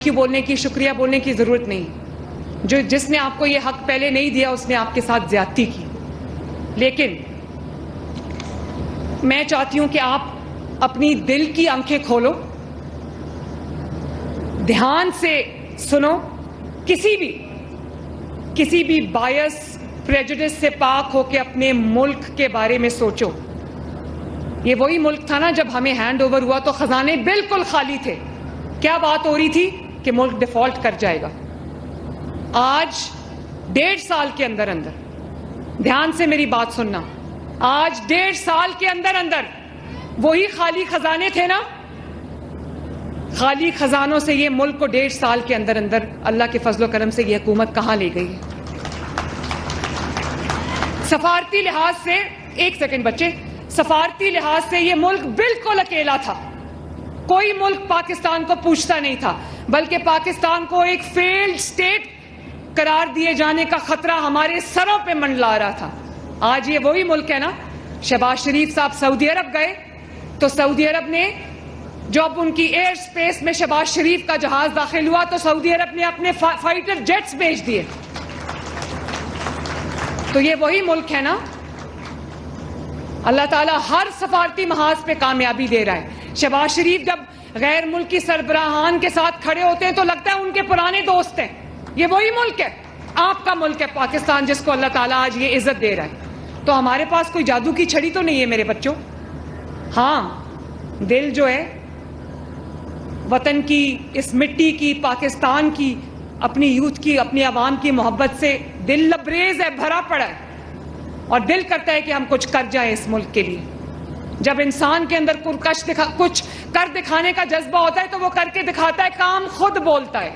کی بولنے کی، شکریہ بولنے کی ضرورت نہیں. جس نے آپ کو یہ حق پہلے نہیں دیا اس نے آپ کے ساتھ زیادتی کی. لیکن میں چاہتی ہوں کہ آپ اپنی دل کی آنکھیں کھولو، دھیان سے سنو، کسی بھی بائس پریجوڈس سے پاک ہو کے اپنے ملک کے بارے میں سوچو. یہ وہی ملک تھا نا جب ہمیں ہینڈ اوور ہوا تو خزانے بالکل خالی تھے. کیا بات ہو رہی تھی کہ ملک ڈیفالٹ کر جائے گا. آج 1.5 سال کے اندر دھیان سے میری بات سننا، آج 1.5 سال کے اندر وہی خالی خزانے تھے نا، خالی خزانوں سے یہ ملک کو 1.5 سال کے اندر اللہ کے فضل و کرم سے یہ حکومت کہاں لے گئی ہے. سفارتی لحاظ سے، ایک سیکنڈ بچے، سفارتی لحاظ سے یہ ملک بالکل اکیلا تھا. کوئی ملک پاکستان کو پوچھتا نہیں تھا، بلکہ پاکستان کو ایک فیلڈ سٹیٹ قرار دیے جانے کا خطرہ ہمارے سروں پہ منڈلا رہا تھا. آج یہ وہی ملک ہے نا. شہباز شریف صاحب سعودی عرب گئے تو سعودی عرب نے جب ان کی ایئر سپیس میں شہباز شریف کا جہاز داخل ہوا تو سعودی عرب نے اپنے فائٹر جیٹس بھیج دیے. تو یہ وہی ملک ہے نا. اللہ تعالیٰ ہر سفارتی محاذ پہ کامیابی دے رہا ہے. شہباز شریف جب غیر ملکی سربراہان کے ساتھ کھڑے ہوتے ہیں تو لگتا ہے ان کے پرانے دوست ہیں. یہ وہی ملک ہے، آپ کا ملک ہے پاکستان، جس کو اللہ تعالیٰ آج یہ عزت دے رہا ہے. تو ہمارے پاس کوئی جادو کی چھڑی تو نہیں ہے میرے بچوں. ہاں، دل جو ہے وطن کی، اس مٹی کی، پاکستان کی، اپنی یوتھ کی، اپنی عوام کی محبت سے دل لبریز ہے، بھرا پڑا ہے، اور دل کرتا ہے کہ ہم کچھ کر جائیں اس ملک کے لیے. جب انسان کے اندر کچھ کر دکھانے کا جذبہ ہوتا ہے تو وہ کر کے دکھاتا ہے، کام خود بولتا ہے.